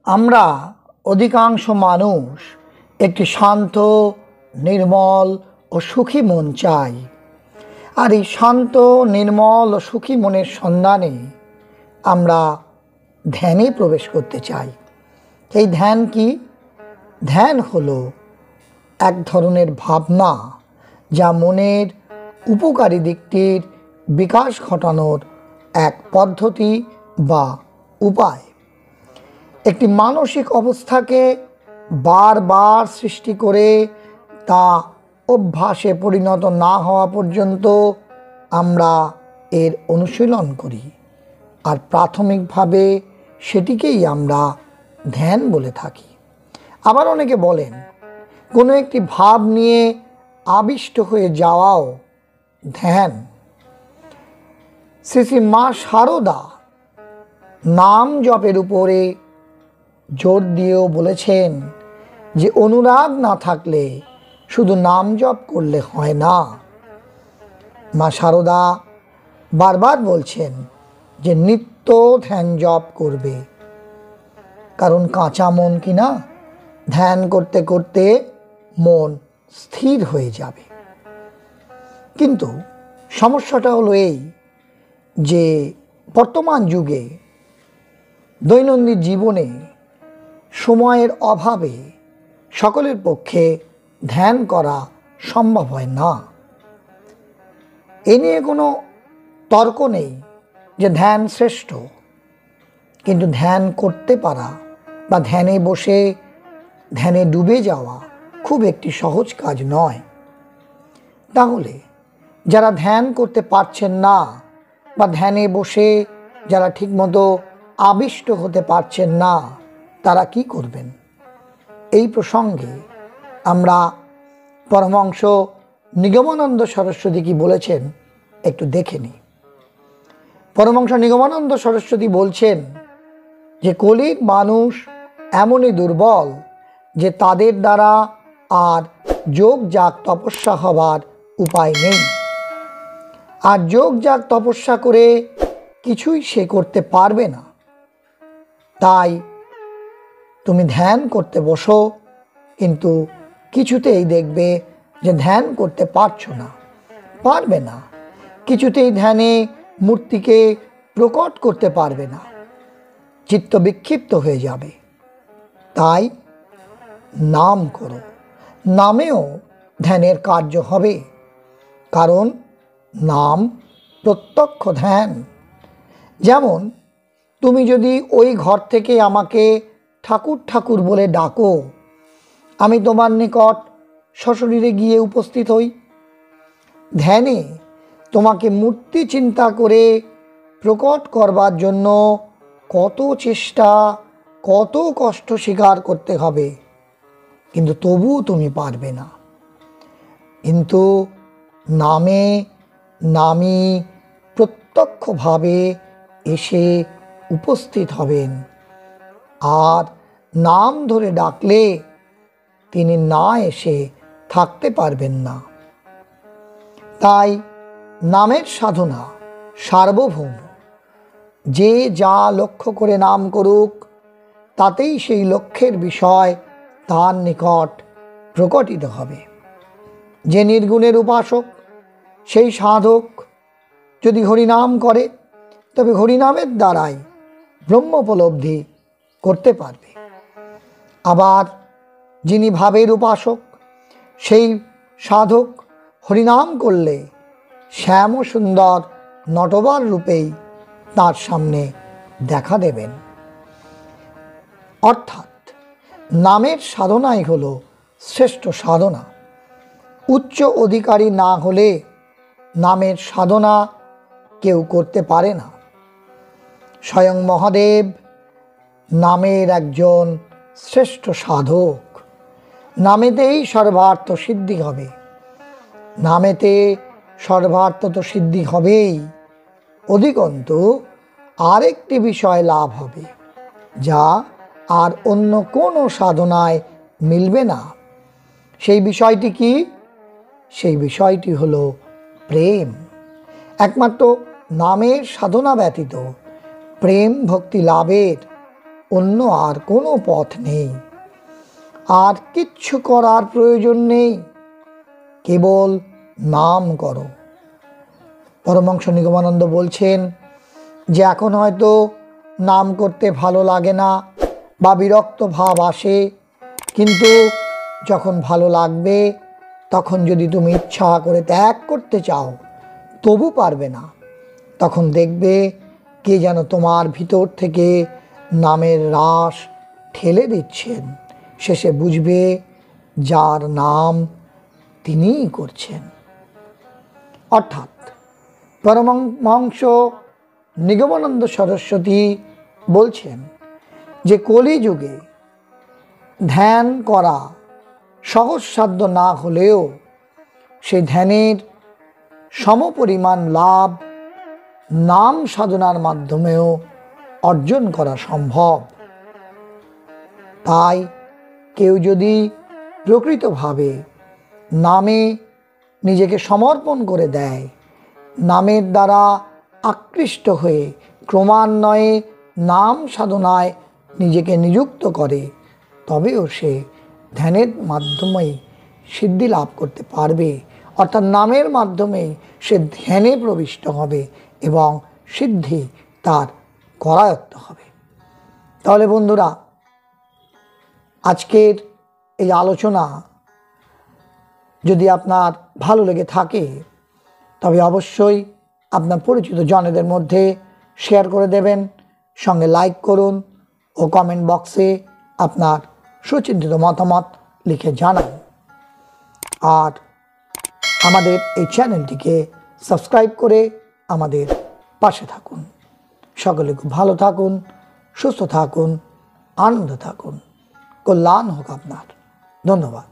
আমরা অধিকাংশ মানুষ একটি শান্ত, নির্মল ও সুখী মন চাই। আর এই শান্ত, নির্মল ও সুখী মনের সন্ধানে আমরা ধ্যানে প্রবেশ করতে চাই। এই ধ্যান কি? ধ্যান হলো এক ধরনের ভাবনা যা মনের উপকারী দিকটির বিকাশ ঘটানোর এক পদ্ধতি বা উপায়। একটি মানসিক অবস্থাকে বারবার সৃষ্টি করে তা অভ্যাসে পরিণত না হওয়া পর্যন্ত আমরা এর অনুশীলন করি। আর প্রাথমিকভাবে সেটিকেই আমরা ধ্যান বলে থাকি। আবার অনেকে বলেন কোনো একটি ভাব নিয়ে আবিষ্ট হয়ে যাওয়াও ধ্যান। শ্রী মা শারদা নাম জপের উপরে জোর দিয়েও বলেছেন যে অনুরাগ না থাকলে শুধু নাম জপ করলে হয় না। মা শারদা বারবার বলছেন যে নিত্য ধ্যান জপ করবে, কারণ কাঁচা মন কিনা ধ্যান করতে করতে মন স্থির হয়ে যাবে। কিন্তু সমস্যাটা হলো এই যে বর্তমান যুগে দৈনন্দিন জীবনে সময়ের অভাবে সকলের পক্ষে ধ্যান করা সম্ভব হয় না। এ নিয়ে কোনো তর্ক নেই যে ধ্যান শ্রেষ্ঠ, কিন্তু ধ্যান করতে পারা বা ধ্যানে বসে ধ্যানে ডুবে যাওয়া খুব একটি সহজ কাজ নয়। তাহলে যারা ধ্যান করতে পারছেন না বা ধ্যানে বসে যারা ঠিকমতো আবিষ্ট হতে পারছেন না, তারা কি করবেন? এই প্রসঙ্গে আমরা পরমহংস নিগমানন্দ সরস্বতী কি বলেছেন একটু দেখে নিই। পরমহংস নিগমানন্দ সরস্বতী বলছেন যে কলির মানুষ এমনই দুর্বল যে তাদের দ্বারা আর যোগ যাগ তপস্যা হবার উপায় নেই। আর যোগ যাগ তপস্যা করে কিছুই সে করতে পারবে না। তাই তুমি ধ্যান করতে বসো, কিন্তু কিছুতেই দেখবে যে ধ্যান করতে পারবে না। কিছুতেই ধ্যানে মূর্তিকে প্রকট করতে পারবে না, চিত্ত বিক্ষিপ্ত হয়ে যাবে। তাই নাম করো, নামেও ধ্যানের কার্য হবে, কারণ নাম প্রত্যক্ষ ধ্যান। যেমন তুমি যদি ওই ঘর থেকে আমাকে ঠাকুর ঠাকুর বলে ডাকো, আমি তোমার নিকট সশরীরে গিয়ে উপস্থিত হই। ধ্যানে তোমাকে মূর্তি চিন্তা করে প্রকট করবার জন্য কত চেষ্টা, কত কষ্ট স্বীকার করতে হবে, কিন্তু তবুও তুমি পারবে না। কিন্তু নামী প্রত্যক্ষভাবে এসে উপস্থিত হবেন। আর নাম ধরে ডাকলে তিনি না এসে থাকতে পারবেন না। তাই নামের সাধনা সার্বভৌম। যে যা লক্ষ্য করে নাম করুক, তাতেই সেই লক্ষ্যের বিষয় তার নিকট প্রকটিত হবে। যে নির্গুণের উপাসক, সেই সাধক যদি হরিনাম করে, তবে হরিনামের দ্বারাই ব্রহ্মোপলব্ধি করতে পারবে। আবার যিনি ভাবের উপাসক, সেই সাধক হরিনাম করলে শ্যাম সুন্দর নটবর রূপেই তার সামনে দেখা দেবেন। অর্থাৎ নামের সাধনাই হলো শ্রেষ্ঠ সাধনা। উচ্চ অধিকারী না হলে নামের সাধনা কেউ করতে পারে না। স্বয়ং মহাদেব নামের একজন শ্রেষ্ঠ সাধক। নামেতেই সর্বার্থ সিদ্ধি হবে। নামেতে সর্বার্থ তো সিদ্ধি হবেই, অধিকন্তু আরেকটি বিষয় লাভ হবে, যা আর অন্য কোনো সাধনায় মিলবে না। সেই বিষয়টি কি? সেই বিষয়টি হলো প্রেম। একমাত্র নামের সাধনা ব্যতীত প্রেম ভক্তি লাভের অন্য আর কোনো পথ নেই, আর কিচ্ছু করার প্রয়োজন নেই, কেবল নাম করো। পরমহংস নিগমানন্দ বলছেন যে এখন হয়তো নাম করতে ভালো লাগে না বা বিরক্ত ভাব আসে, কিন্তু যখন ভালো লাগবে তখন যদি তুমি ইচ্ছা করে ত্যাগ করতে চাও তবু পারবে না। তখন দেখবে কে যেন তোমার ভিতর থেকে নামের রাস ঠেলে দিচ্ছেন। শেষে বুঝবে যার নাম তিনিই করছেন। অর্থাৎ পরমহংস নিগমানন্দ সরস্বতী বলছেন যে কলিযুগে ধ্যান করা সহজসাধ্য না হলেও সেই ধ্যানের সমপরিমাণ লাভ নাম সাধনার মাধ্যমেও অর্জন করা সম্ভব। তাই কেউ যদি প্রকৃতভাবে নামে নিজেকে সমর্পণ করে দেয়, নামের দ্বারা আকৃষ্ট হয়ে ক্রমান্বয়ে নাম সাধনায় নিজেকে নিযুক্ত করে, তবেও সে ধ্যানের মাধ্যমেই সিদ্ধি লাভ করতে পারবে। অর্থাৎ নামের মাধ্যমেই সে ধ্যানে প্রবিষ্ট হবে এবং সিদ্ধি তার করায়ত্ত হবে। তাহলে বন্ধুরা, আজকের এই আলোচনা যদি আপনার ভালো লেগে থাকে তবে অবশ্যই আপনার পরিচিত জনেদের মধ্যে শেয়ার করে দেবেন, সঙ্গে লাইক করুন ও কমেন্ট বক্সে আপনার সুচিন্তিত মতামত লিখে জানান। আর আমাদের এই চ্যানেলটিকে সাবস্ক্রাইব করে আমাদের পাশে থাকুন। সকলে খুব ভালো থাকুন, সুস্থ থাকুন, আনন্দে থাকুন। কল্যাণ হোক আপনার। ধন্যবাদ।